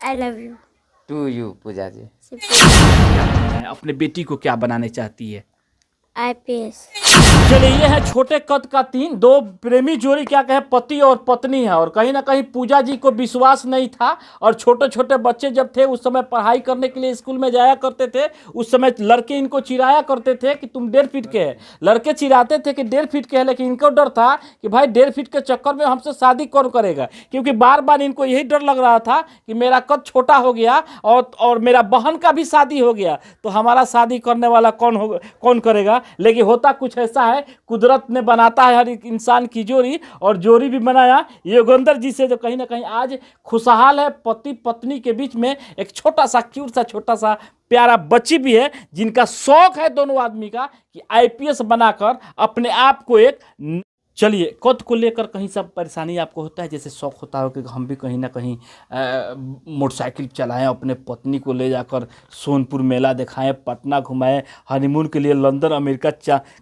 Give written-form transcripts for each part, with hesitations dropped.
I love you to you Pooja ji. अपने बेटी को क्या बनाने चाहती है? IPS। चलिए, ये है छोटे कद का दो प्रेमी जोड़ी, क्या कहे, पति और पत्नी है। और कहीं ना कहीं पूजा जी को विश्वास नहीं था, और छोटे छोटे बच्चे जब थे उस समय पढ़ाई करने के लिए स्कूल में जाया करते थे। उस समय लड़के इनको चिढ़ाया करते थे कि तुम 1.5 फीट के है। लड़के चिढ़ाते थे कि 1.5 फीट के है, लेकिन इनको डर था कि भाई 1.5 फीट के चक्कर में हमसे शादी कौन करेगा, क्योंकि बार बार इनको यही डर लग रहा था कि मेरा कद छोटा हो गया और मेरा बहन का भी शादी हो गया, तो हमारा शादी करने वाला कौन करेगा। लेकिन होता कुछ ऐसा है, कुदरत ने बनाता है हर एक इंसान की जोड़ी, और जोड़ी भी बनाया योगेंद्र जी से, जो कहीं ना कहीं आज खुशहाल है। पति पत्नी के बीच में एक छोटा सा क्यूट सा छोटा सा प्यारा बच्ची भी है, जिनका शौक है दोनों आदमी का कि IPS बनाकर अपने आप को एक। चलिए, कद को लेकर कहीं सब परेशानी आपको होता है? जैसे शौक होता है कि हम भी कहीं ना कहीं मोटरसाइकिल चलाएं, अपने पत्नी को ले जाकर सोनपुर मेला दिखाएं, पटना घुमाएं, हनीमून के लिए लंदन अमेरिका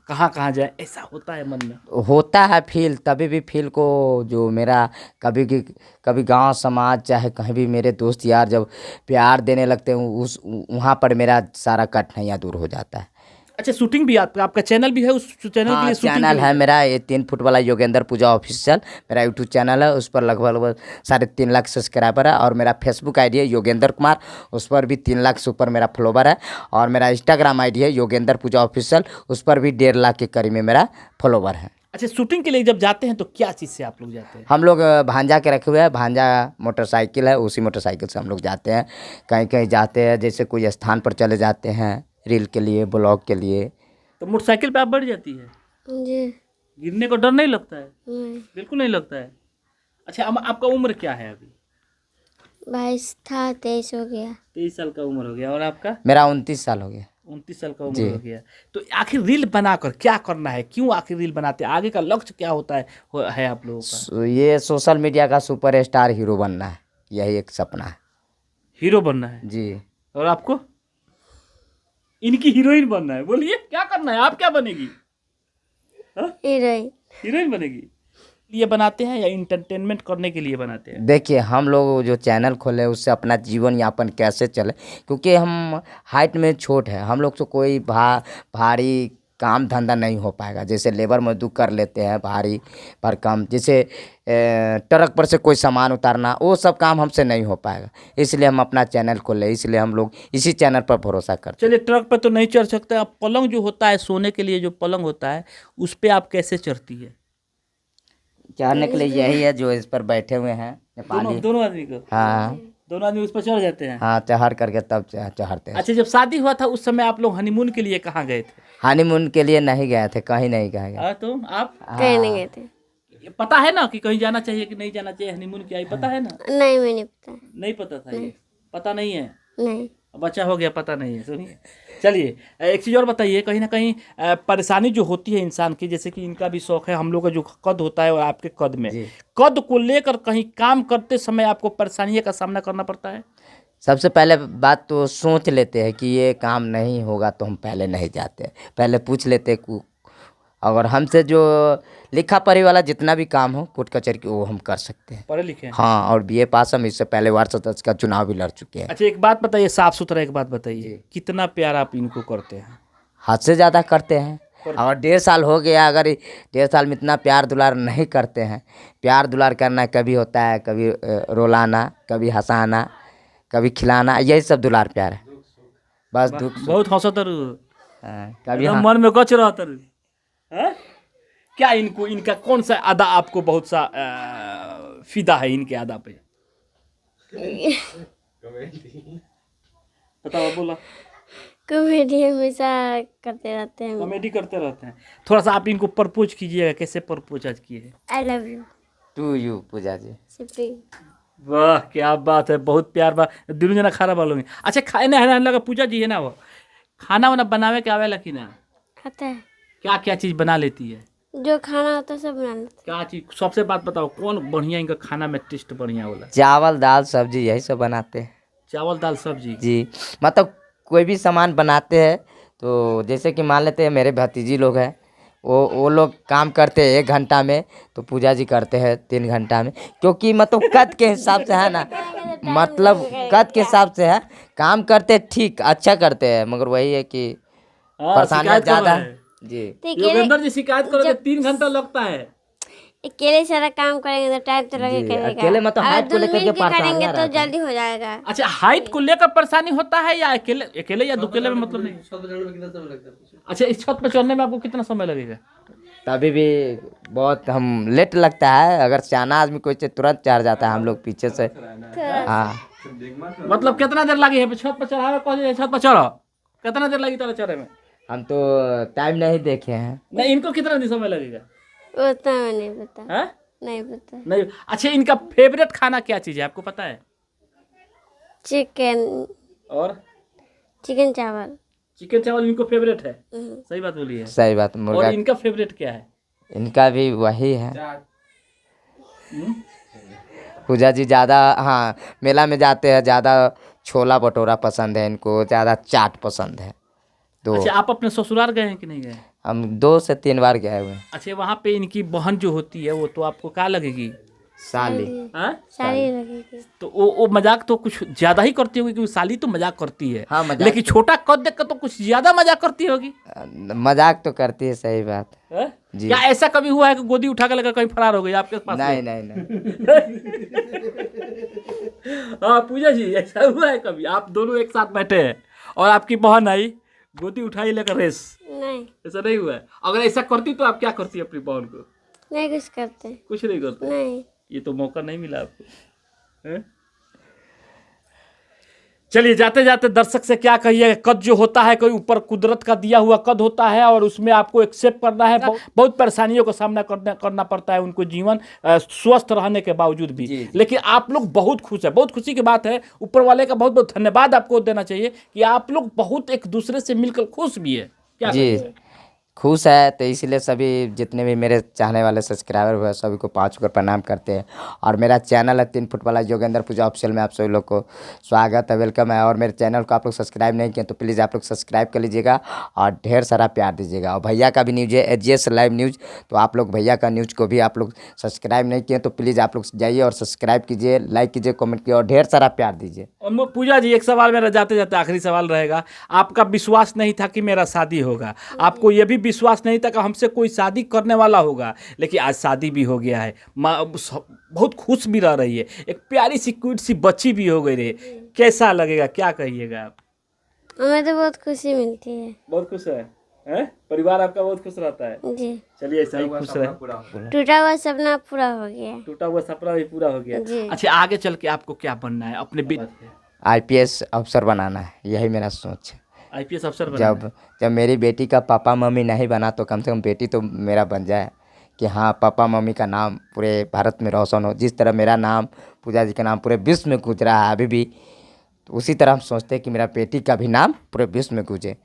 कहाँ कहाँ जाएं, ऐसा होता है मन में? होता है फील, तभी भी फील को जो मेरा कभी गांव समाज चाहे कहीं भी मेरे दोस्त यार जब प्यार देने लगते हैं उस वहाँ पर मेरा सारा कठिनाइयाँ दूर हो जाता है। अच्छा, शूटिंग भी आपका चैनल भी है? उस चैनल के लिए शूटिंग चैनल है मेरा, ये 3 फुट वाला योगेंद्र पूजा ऑफिशियल मेरा यूट्यूब चैनल है। उस पर लगभग 3.5 लाख सब्सक्राइबर है। और मेरा फेसबुक आईडी है योगेंद्र कुमार, उस पर भी 3 लाख से ऊपर मेरा फॉलोवर है। और मेरा इंस्टाग्राम आईडी है योगेंद्र पूजा ऑफिशियल, उस पर भी 1.5 लाख के करीब में मेरा फॉलोवर है। अच्छा, शूटिंग के लिए जब जाते हैं तो क्या चीज़ से आप लोग जाते हैं? हम लोग भांजा के रखे हुए हैं, भांजा मोटरसाइकिल है, उसी मोटरसाइकिल से हम लोग जाते हैं। कहीं कहीं जाते हैं, जैसे कोई स्थान पर चले जाते हैं रील के लिए, ब्लॉग के लिए। तो मोटरसाइकिल पे आप बढ़ जाती है? जी गिरने को डर नहीं लगता है? नहीं। बिल्कुल नहीं लगता है। अच्छा, आपका उम्र क्या है अभी? 22 था, 23 हो गया। 23 साल का उम्र हो गया। और आपका? मेरा 29 साल हो गया। 29 साल का उम्र हो गया। तो आखिर रील बनाकर क्या करना है? क्यों आखिर रील बनाते हैं? आगे का लक्ष्य क्या होता है आप लोगों का? ये सोशल मीडिया का सुपरस्टार हीरो बनना है, यही एक सपना है। हीरो बनना है जी। और आपको? इनकी हीरोइन बनना है। बोलिए, क्या करना है? आप क्या बनेगी? हीरोइन। हीरोइन बनेगी? ये बनाते हैं या इंटरटेनमेंट करने के लिए बनाते हैं? देखिए, हम लोग जो चैनल खोले उससे अपना जीवन यापन कैसे चले, क्योंकि हम हाइट में छोट है, हम लोग तो कोई भारी काम धंधा नहीं हो पाएगा। जैसे लेबर मजदूर कर लेते हैं भारी पर कम, जैसे ट्रक पर से कोई सामान उतारना, वो सब काम हमसे नहीं हो पाएगा। इसलिए हम अपना चैनल खोले, इसलिए हम लोग इसी चैनल पर भरोसा करते हैं। चलिए, ट्रक पे तो नहीं चढ़ सकते आप, पलंग जो होता है सोने के लिए, जो पलंग होता है उस पे आप कैसे चढ़ती है? चढ़ने के लिए यही है जो इस पर बैठे हुए हैं नेपाली। दोनों आदमी को? हाँ दोनों आदमी उस पर चढ़ जाते हैं? हाँ, चढ़ करके तब चढ़ते हैं। अच्छा, जब शादी हुआ था उस समय आप लोग हनीमून के लिए कहाँ गए थे? हनीमून के लिए नहीं गए थे, कहीं नहीं गए। तो आप कहीं नहीं गए थे। ये पता है ना कि कहीं जाना चाहिए कि नहीं जाना चाहिए, हनीमून क्या, पता है ना? नहीं, मैंने पता। नहीं पता था ये? पता नहीं है? नहीं। बच्चा हो गया, पता नहीं है। सुनिए, चलिए एक चीज़ और बताइए, कहीं ना कहीं परेशानी जो होती है इंसान की, जैसे कि इनका भी शौक है, हम लोग का जो कद होता है और आपके कद में, कद को लेकर कहीं काम करते समय आपको परेशानियों का सामना करना पड़ता है? सबसे पहले बात तो सोच लेते हैं कि ये काम नहीं होगा तो हम पहले नहीं जाते, पहले पूछ लेते अगर हमसे जो लिखा पढ़ी वाला जितना भी काम हो कोर्ट कचहरी की, वो हम कर सकते हैं। पढ़े लिखे हैं? हाँ, और BA पास हम इससे पहले वार्ड सदस्य का चुनाव भी लड़ चुके हैं। अच्छा, एक बात बताइए, साफ सुथरा एक बात बताइए, कितना प्यार आप इनको करते हैं? हद से ज़्यादा करते हैं। और 1.5 साल हो गया, अगर 1.5 साल में इतना प्यार दुलार नहीं करते हैं। प्यार दुलार करना कभी होता है, कभी रुलाना, कभी हंसाना, कभी खिलाना, यही सब दुलार प्यार है। बस दुख बहुत हंसत कभी मन में गच रहा तर। क्या इनका कौन सा अदा आपको बहुत सा फिदा है इनके अदा पे? बताओ, बोला। कॉमेडी हमेशा करते रहते हैं। कॉमेडी करते रहते हैं। थोड़ा सा आप इनको प्रपोज कीजिएगा, कैसे प्रपोज आज किए? I love you to you Pooja ji. सिप्री। वाह, क्या बात है, बहुत प्यार बा दिनों जना खाना बोलोगे। अच्छा, खाने है लगा पूजा जी है ना, वो खाना वाना बनावे के आवेला कि ना? आता है। क्या क्या चीज़ बना लेती है? जो खाना होता है सब बना लेते हैं। क्या चीज़? सबसे बात बताओ, कौन बढ़िया इनका खाना में टेस्ट बढ़िया होला? चावल दाल सब्जी यही सब बनाते हैं। चावल दाल सब्जी जी, मतलब कोई भी सामान बनाते हैं तो जैसे कि मान लेते हैं मेरे भतीजी लोग हैं, वो लोग काम करते हैं 1 घंटा में, तो पूजा जी करते हैं 3 घंटा में, क्योंकि मतलब कद के हिसाब से है ना, मतलब कद के हिसाब से है, काम करते हैं ठीक अच्छा करते हैं, मगर वही है कि हाँ, परेशानियाँ शिकायत कर ज़्यादा रहे हैं। जी। तो अकेले योगेंद्र जी शिकायत करोगे 3 घंटा लगता है। अकेले सारा काम करेंगे तो टाइम तो जी, लगेगा। अकेले मतलब अगर हाइट को लेकर के मिल करेंगे परेशानियाँ तो रहता है। जल्दी हो जाएगा। अच्छा, हाइट को लेकर परेशानी होता है या अकेले अकेले या दुकेले में मतलब नहीं? अच्छा, इस छत पे चढ़ने में आपको कितना समय लगेगा? तभी भी बहुत हम लेट लगता है, अगर सियाना आदमी कोई से तुरंत चढ़ जाता है, हम लोग पीछे से। हाँ मतलब कितना देर लगी है छत पर चढ़ावे? कौन छत पर चढ़ो, कितना देर लगी तारा चढ़े में? हम तो टाइम नहीं देखे हैं। नहीं, इनको कितना दिन समय लगेगा? उतना मैं नहीं पता, हैं? नहीं पता। नहीं। अच्छा, इनका फेवरेट खाना क्या चीज़ है आपको पता है? चिकन, और चिकन चावल। चिकन चावल इनको फेवरेट है। सही बात बोली है। सही बात। और मुर्गा इनका फेवरेट क्या है? इनका भी वही है। हम्म? पूजा जी ज़्यादा, हाँ मेला में जाते हैं, ज़्यादा छोला भटूरा पसंद है इनको, ज़्यादा चाट पसंद है। तो अच्छा, आप अपने ससुराल गए हैं कि नहीं गए? हम 2 से 3 बार गए हुए हैं। अच्छा, वहाँ पे इनकी बहन जो होती है वो तो आपको क्या लगेगी? साली। हाँ? सारी लगेगी। तो वो मजाक तो कुछ ज्यादा ही करती होगी, क्योंकि साली तो मजाक करती है। हाँ, मजाक लेकिन छोटा कद देख कर तो कुछ ज्यादा मजाक करती होगी। मजाक तो करती है, सही बात। हैं? जी। क्या ऐसा कभी हुआ है कि गोदी उठा कर लेकर कहीं फरार हो गई आपके पास? नहीं नहीं नहीं। हाँ पूजा जी, ऐसा हुआ है कभी आप दोनों एक साथ बैठे हैं और आपकी बहन आई, गोदी उठाई लेकर रेस? नहीं, ऐसा नहीं हुआ है? अगर ऐसा करती तो आप क्या करती अपनी बहन को? नहीं कुछ करते। कुछ नहीं करते? नहीं। ये तो मौका नहीं मिला आपको। हैं? चलिए, जाते जाते दर्शक से क्या कहिए, कद जो होता है कोई ऊपर कुदरत का दिया हुआ कद होता है और उसमें आपको एक्सेप्ट करना है। बहुत परेशानियों का सामना करना पड़ता है उनको जीवन स्वस्थ रहने के बावजूद भी। जी। लेकिन आप लोग बहुत खुश है, बहुत खुशी की बात है। ऊपर वाले का बहुत बहुत धन्यवाद आपको देना चाहिए कि आप लोग बहुत एक दूसरे से मिलकर खुश भी है। क्या जी खुश है, तो इसीलिए सभी जितने भी मेरे चाहने वाले सब्सक्राइबर हुए सभी को 5 कर प्रणाम करते हैं। और मेरा चैनल है 3 फुट वाला योगेंद्र पूजा ऑफिशियल में आप सभी लोग को स्वागत है, वेलकम है। और मेरे चैनल को आप लोग सब्सक्राइब नहीं किए तो प्लीज़ आप लोग सब्सक्राइब कर लीजिएगा और ढेर सारा प्यार दीजिएगा। और भैया का भी न्यूज़ है एजीएस लाइव न्यूज़, तो आप लोग भैया का न्यूज़ को भी आप लोग सब्सक्राइब नहीं किए तो प्लीज़ आप लोग जाइए और सब्सक्राइब कीजिए, लाइक कीजिए, कमेंट कीजिए और ढेर सारा प्यार दीजिए। और पूजा जी, एक सवाल मेरा जाते जाते आखिरी सवाल रहेगा। आपका विश्वास नहीं था कि मेरा शादी होगा, आपको यह भी विश्वास नहीं था कि हमसे कोई शादी करने वाला होगा, लेकिन आज शादी भी हो गया है। बहुत खुश भी रह रही है, एक प्यारी सी क्यूट सी बच्ची भी हो गई रे। कैसा लगेगा, क्या कहिएगा आप? हमें तो बहुत खुशी मिलती है। बहुत खुश है, हैं? परिवार आपका बहुत खुश रहता है। जी। चलिए, ऐसा ही खुश रहे। टूटा हुआ सपना पूरा हो गया। टूटा हुआ सपना भी पूरा हो गया। जी। अच्छा, आगे चल के आपको क्या बनना है अपने? IPS अफसर बनाना है, यही मेरा सोच है। IPS अफसर बनना है। जब मेरी बेटी का पापा मम्मी नहीं बना तो कम से कम बेटी तो मेरा बन जाए, कि हाँ पापा मम्मी का नाम पूरे भारत में रोशन हो। जिस तरह मेरा नाम, पूजा जी का नाम पूरे विश्व में गूंज रहा है अभी भी, तो उसी तरह हम सोचते हैं कि मेरा बेटी का भी नाम पूरे विश्व में गूंजे।